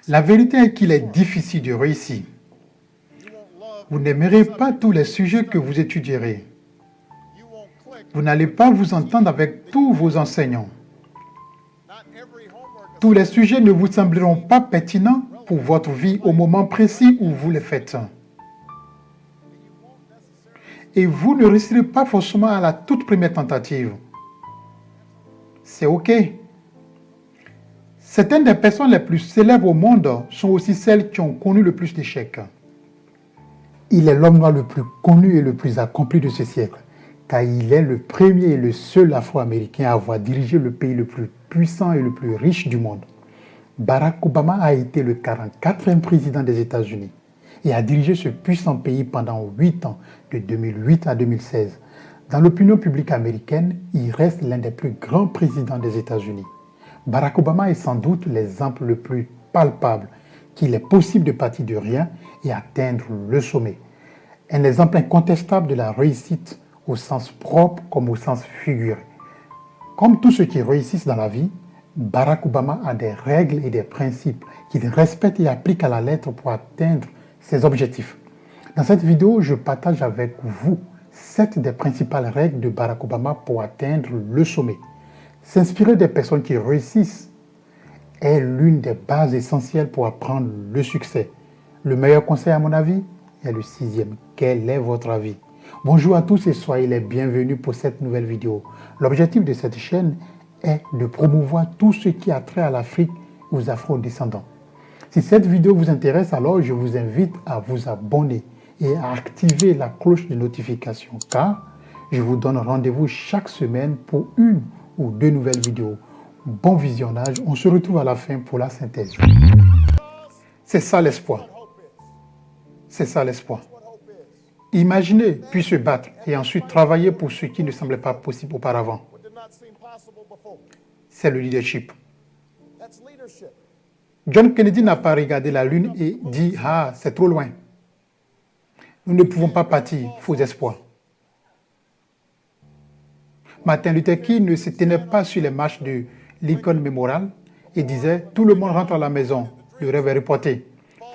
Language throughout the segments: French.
La vérité est qu'il est difficile de réussir. Vous n'aimerez pas tous les sujets que vous étudierez. Vous n'allez pas vous entendre avec tous vos enseignants. Tous les sujets ne vous sembleront pas pertinents pour votre vie au moment précis où vous les faites. Et vous ne réussirez pas forcément à la toute première tentative. C'est OK. Certaines des personnes les plus célèbres au monde sont aussi celles qui ont connu le plus d'échecs. Il est l'homme noir le plus connu et le plus accompli de ce siècle, car il est le premier et le seul Afro-Américain à avoir dirigé le pays le plus puissant et le plus riche du monde. Barack Obama a été le 44e président des États-Unis et a dirigé ce puissant pays pendant 8 ans, de 2008 à 2016. Dans l'opinion publique américaine, il reste l'un des plus grands présidents des États-Unis. Barack Obama est sans doute l'exemple le plus palpable qu'il est possible de partir de rien et atteindre le sommet. Un exemple incontestable de la réussite au sens propre comme au sens figuré. Comme tous ceux qui réussissent dans la vie, Barack Obama a des règles et des principes qu'il respecte et applique à la lettre pour atteindre ses objectifs. Dans cette vidéo, je partage avec vous 7 des principales règles de Barack Obama pour atteindre le sommet. S'inspirer des personnes qui réussissent est l'une des bases essentielles pour apprendre le succès. Le meilleur conseil, à mon avis, est le 6e. Quel est votre avis? Bonjour à tous et soyez les bienvenus pour cette nouvelle vidéo. L'objectif de cette chaîne est de promouvoir tout ce qui a trait à l'Afrique et aux Afro-descendants. Si cette vidéo vous intéresse, alors je vous invite à vous abonner et à activer la cloche de notification, car je vous donne rendez-vous chaque semaine pour une ou 2 nouvelles vidéos. Bon visionnage, on se retrouve à la fin pour la synthèse. C'est ça l'espoir. C'est ça l'espoir. Imaginer puis se battre et ensuite travailler pour ce qui ne semblait pas possible auparavant. C'est le leadership. John Kennedy n'a pas regardé la lune et dit « Ah, c'est trop loin. Nous ne pouvons pas partir, faux espoir. » Martin Luther King ne se tenait pas sur les marches de Lincoln Memorial et disait « Tout le monde rentre à la maison, le rêve est reporté. »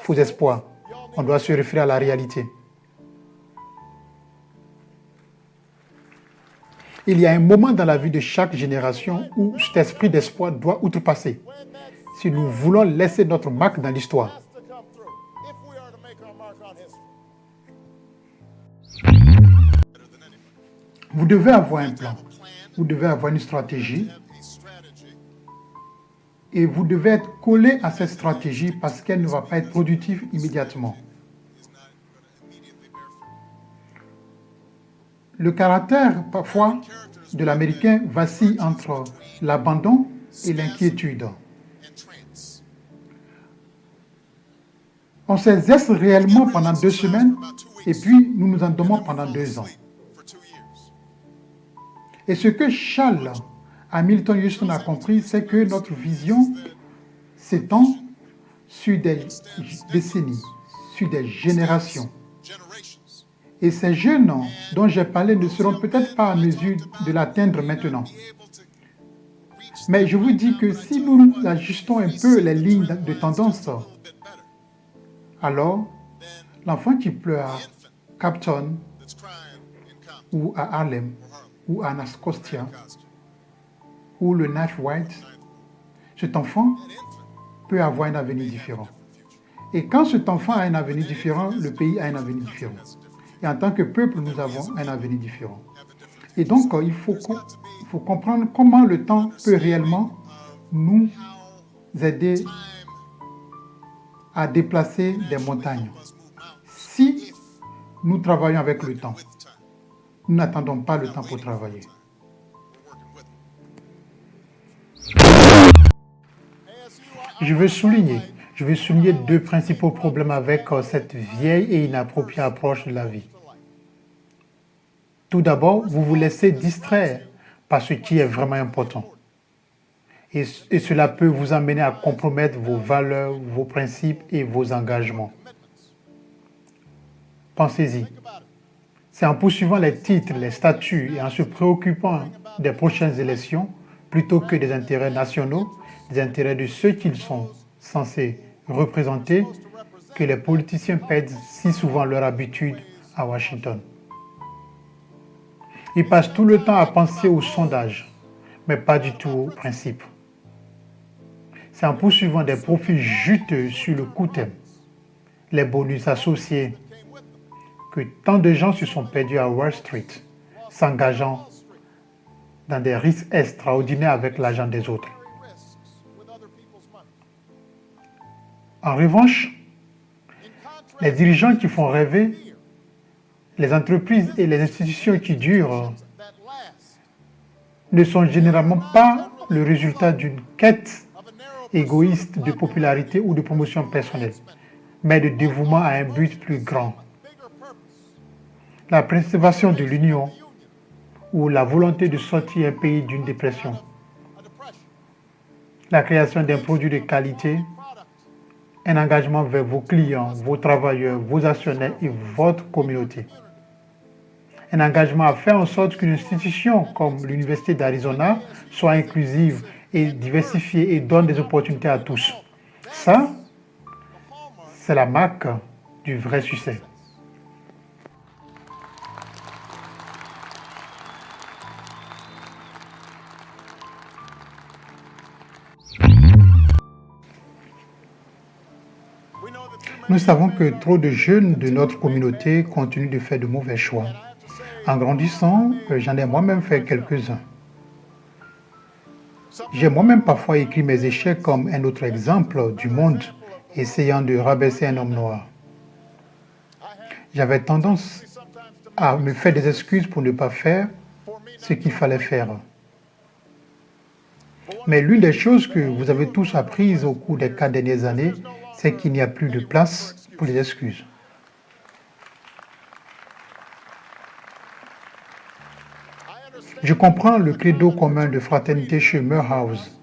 Faux espoir. On doit se référer à la réalité. Il y a un moment dans la vie de chaque génération où cet esprit d'espoir doit outrepasser si nous voulons laisser notre marque dans l'histoire. Vous devez avoir un plan, vous devez avoir une stratégie et vous devez être collé à cette stratégie parce qu'elle ne va pas être productive immédiatement. Le caractère, parfois, de l'Américain vacille entre l'abandon et l'inquiétude. On s'exerce réellement pendant 2 semaines et puis nous nous endormons pendant 2 ans. Et ce que Charles Hamilton Houston a compris, c'est que notre vision s'étend sur des décennies, sur des générations. Et ces jeunes dont j'ai parlé ne seront peut-être pas en mesure de l'atteindre maintenant. Mais je vous dis que si nous ajustons un peu les lignes de tendance, alors l'enfant qui pleure à Capton ou à Harlem ou à Anacostia ou le Knife White, cet enfant peut avoir un avenir différent. Et quand cet enfant a un avenir différent, le pays a un avenir différent. Et en tant que peuple, nous avons un avenir différent. Et donc, il faut comprendre comment le temps peut réellement nous aider à déplacer des montagnes. Si nous travaillons avec le temps, nous n'attendons pas le temps pour travailler. Je veux souligner 2 principaux problèmes avec cette vieille et inappropriée approche de la vie. Tout d'abord, vous vous laissez distraire par ce qui est vraiment important. Et cela peut vous amener à compromettre vos valeurs, vos principes et vos engagements. Pensez-y. C'est en poursuivant les titres, les statuts et en se préoccupant des prochaines élections, plutôt que des intérêts nationaux, des intérêts de ceux qu'ils sont censés représenter que les politiciens perdent si souvent leur habitude à Washington. Ils passent tout le temps à penser aux sondages, mais pas du tout aux principes. C'est en poursuivant des profits juteux sur le court terme, les bonus associés, que tant de gens se sont perdus à Wall Street, s'engageant dans des risques extraordinaires avec l'argent des autres. En revanche, les dirigeants qui font rêver, les entreprises et les institutions qui durent ne sont généralement pas le résultat d'une quête égoïste de popularité ou de promotion personnelle, mais de dévouement à un but plus grand. La préservation de l'union ou la volonté de sortir un pays d'une dépression. La création d'un produit de qualité, un engagement vers vos clients, vos travailleurs, vos actionnaires et votre communauté. Un engagement à faire en sorte qu'une institution comme l'Université d'Arizona soit inclusive et diversifiée et donne des opportunités à tous. Ça, c'est la marque du vrai succès. Nous savons que trop de jeunes de notre communauté continuent de faire de mauvais choix. En grandissant, j'en ai moi-même fait quelques-uns. J'ai moi-même parfois écrit mes échecs comme un autre exemple du monde essayant de rabaisser un homme noir. J'avais tendance à me faire des excuses pour ne pas faire ce qu'il fallait faire. Mais l'une des choses que vous avez tous apprises au cours des 4 dernières années, c'est qu'il n'y a plus de place pour les excuses. Je comprends le credo commun de fraternité chez Morehouse.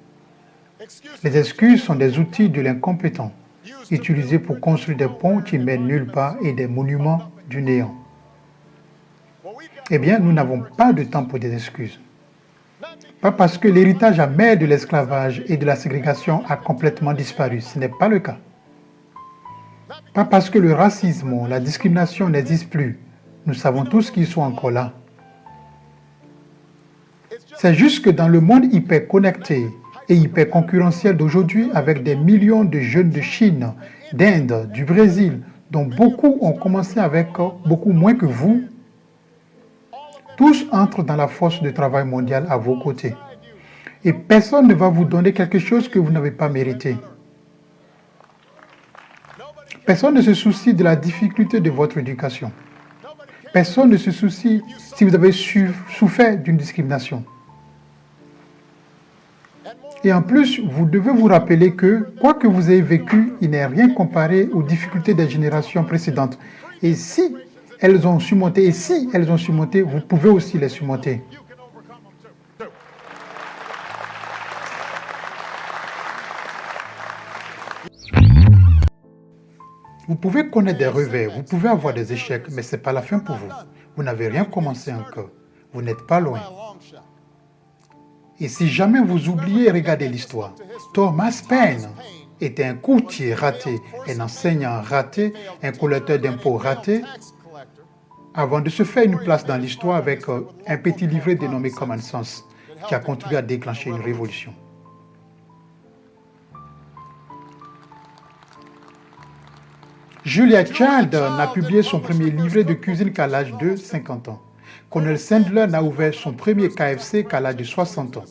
Les excuses sont des outils de l'incompétent, utilisés pour construire des ponts qui mènent nulle part et des monuments du néant. Eh bien, nous n'avons pas de temps pour des excuses. Pas parce que l'héritage amer de l'esclavage et de la ségrégation a complètement disparu, ce n'est pas le cas. Pas parce que le racisme ou la discrimination n'existent plus, nous savons tous qu'ils sont encore là. C'est juste que dans le monde hyper connecté et hyper concurrentiel d'aujourd'hui, avec des millions de jeunes de Chine, d'Inde, du Brésil, dont beaucoup ont commencé avec beaucoup moins que vous, tous entrent dans la force de travail mondiale à vos côtés. Et personne ne va vous donner quelque chose que vous n'avez pas mérité. Personne ne se soucie de la difficulté de votre éducation. Personne ne se soucie si vous avez souffert d'une discrimination. Et en plus, vous devez vous rappeler que, quoi que vous ayez vécu, il n'est rien comparé aux difficultés des générations précédentes. Et si elles ont surmonté, vous pouvez aussi les surmonter. Vous pouvez connaître des revers, vous pouvez avoir des échecs, mais ce n'est pas la fin pour vous. Vous n'avez rien commencé encore. Vous n'êtes pas loin. Et si jamais vous oubliez, regardez l'histoire. Thomas Paine était un courtier raté, un enseignant raté, un collecteur d'impôts raté, avant de se faire une place dans l'histoire avec un petit livret dénommé Common Sense, qui a contribué à déclencher une révolution. Julia Child n'a publié son premier livret de cuisine qu'à l'âge de 50 ans. Colonel Sandler n'a ouvert son premier KFC qu'à l'âge de 60 ans.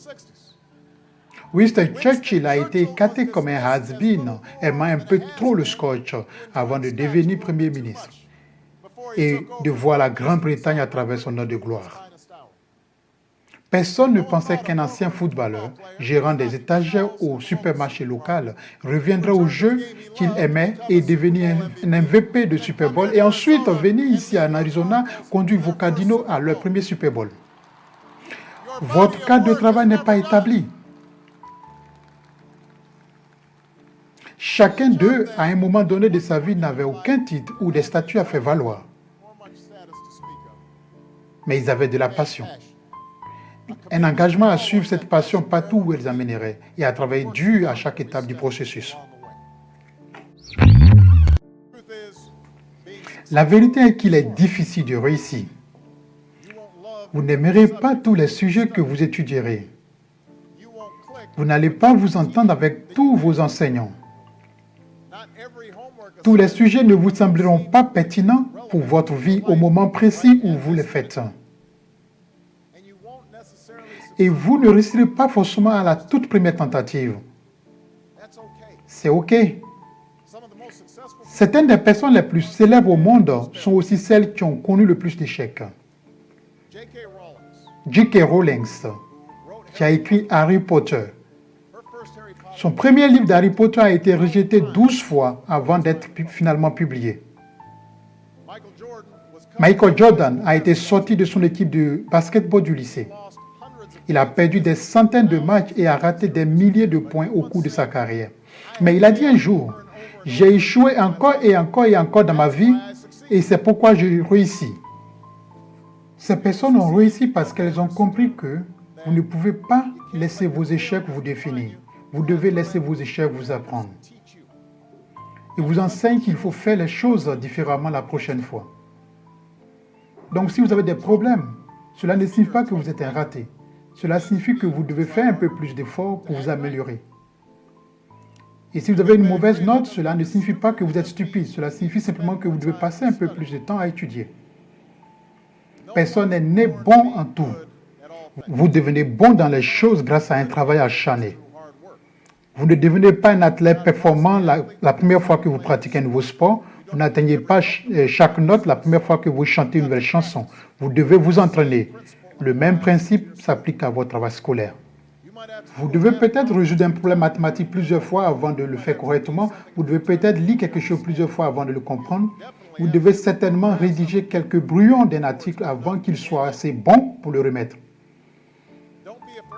Winston Churchill a été écarté comme un has-been, aimant un peu trop le scotch avant de devenir Premier ministre et de voir la Grande-Bretagne à travers son heure de gloire. Personne ne pensait qu'un ancien footballeur, gérant des étagères au supermarché local, reviendrait au jeu qu'il aimait et devenir un MVP de Super Bowl et ensuite venir ici en Arizona conduire vos Cardinals à leur premier Super Bowl. Votre cadre de travail n'est pas établi. Chacun d'eux, à un moment donné de sa vie, n'avait aucun titre ou des statuts à faire valoir. Mais ils avaient de la passion. Un engagement à suivre cette passion partout où elles amèneraient et à travailler dur à chaque étape du processus. La vérité est qu'il est difficile de réussir. Vous n'aimerez pas tous les sujets que vous étudierez. Vous n'allez pas vous entendre avec tous vos enseignants. Tous les sujets ne vous sembleront pas pertinents pour votre vie au moment précis où vous les faites. Et vous ne réussirez pas forcément à la toute première tentative. C'est OK. Certaines des personnes les plus célèbres au monde sont aussi celles qui ont connu le plus d'échecs. J.K. Rowling, qui a écrit Harry Potter. Son premier livre d'Harry Potter a été rejeté 12 fois avant d'être finalement publié. Michael Jordan a été sorti de son équipe de basketball du lycée. Il a perdu des centaines de matchs et a raté des milliers de points au cours de sa carrière. Mais il a dit un jour, « J'ai échoué encore et encore et encore dans ma vie et c'est pourquoi j'ai réussi. » Ces personnes ont réussi parce qu'elles ont compris que vous ne pouvez pas laisser vos échecs vous définir. Vous devez laisser vos échecs vous apprendre. Et vous enseigne qu'il faut faire les choses différemment la prochaine fois. Donc si vous avez des problèmes, cela ne signifie pas que vous êtes un raté. Cela signifie que vous devez faire un peu plus d'efforts pour vous améliorer. Et si vous avez une mauvaise note, cela ne signifie pas que vous êtes stupide. Cela signifie simplement que vous devez passer un peu plus de temps à étudier. Personne n'est né bon en tout. Vous devenez bon dans les choses grâce à un travail acharné. Vous ne devenez pas un athlète performant la première fois que vous pratiquez un nouveau sport. Vous n'atteignez pas chaque note la première fois que vous chantez une nouvelle chanson. Vous devez vous entraîner. Le même principe s'applique à votre travail scolaire. Vous devez peut-être résoudre un problème mathématique plusieurs fois avant de le faire correctement. Vous devez peut-être lire quelque chose plusieurs fois avant de le comprendre. Vous devez certainement rédiger quelques brouillons d'un article avant qu'il soit assez bon pour le remettre.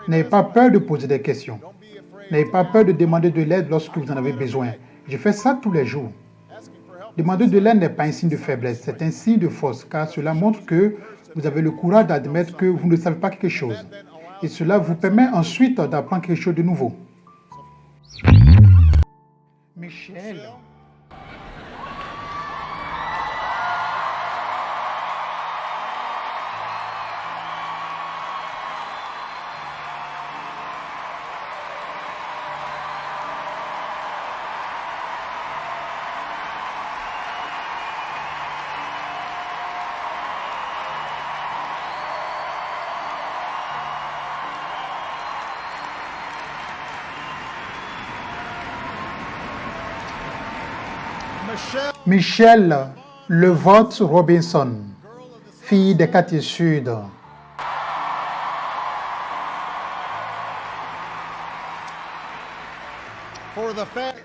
N'ayez pas peur de poser des questions. N'ayez pas peur de demander de l'aide lorsque vous en avez besoin. Je fais ça tous les jours. Demander de l'aide n'est pas un signe de faiblesse, c'est un signe de force, car cela montre que vous avez le courage d'admettre que vous ne savez pas quelque chose. Et cela vous permet ensuite d'apprendre quelque chose de nouveau. Michel. Michelle Levott Robinson, fille des quartiers sud.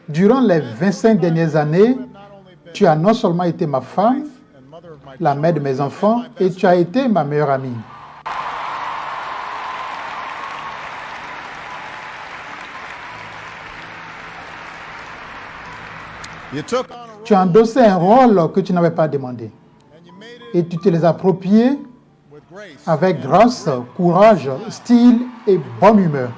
Durant les 25 dernières années, tu as non seulement été ma femme, la mère de mes enfants, et tu as été ma meilleure amie. Tu as endossé un rôle que tu n'avais pas demandé. Et tu te les as appropriés avec grâce, courage, style et bonne humeur.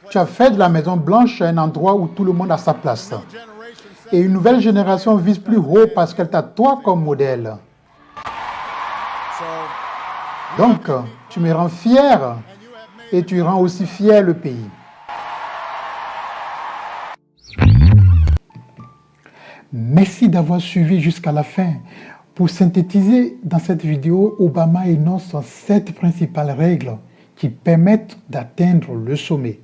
Tu as fait de la Maison Blanche un endroit où tout le monde a sa place. Et une nouvelle génération vise plus haut parce qu'elle t'a toi comme modèle. Donc, tu me rends fier et tu rends aussi fier le pays. Merci d'avoir suivi jusqu'à la fin. Pour synthétiser dans cette vidéo, Obama énonce 7 principales règles qui permettent d'atteindre le sommet,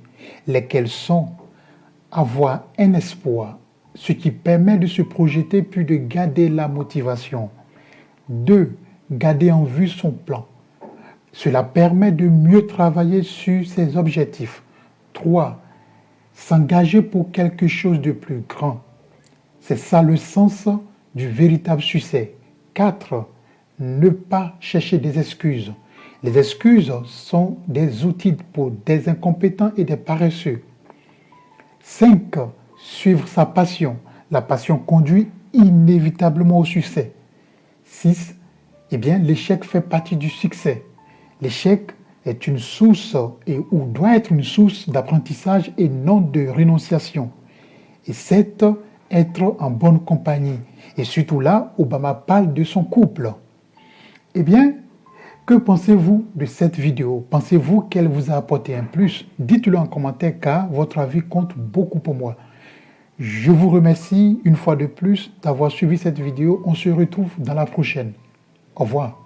lesquelles sont avoir un espoir, ce qui permet de se projeter puis de garder la motivation. 2. Garder en vue son plan. Cela permet de mieux travailler sur ses objectifs. 3. S'engager pour quelque chose de plus grand. C'est ça le sens du véritable succès. 4. Ne pas chercher des excuses. Les excuses sont des outils pour des incompétents et des paresseux. 5. Suivre sa passion. La passion conduit inévitablement au succès. 6. L'échec fait partie du succès. L'échec est une source ou doit être une source d'apprentissage et non de rénonciation. Et 7. Être en bonne compagnie. Et surtout là, Obama parle de son couple. Que pensez-vous de cette vidéo? Pensez-vous qu'elle vous a apporté un plus? Dites-le en commentaire car votre avis compte beaucoup pour moi. Je vous remercie une fois de plus d'avoir suivi cette vidéo. On se retrouve dans la prochaine. Au revoir.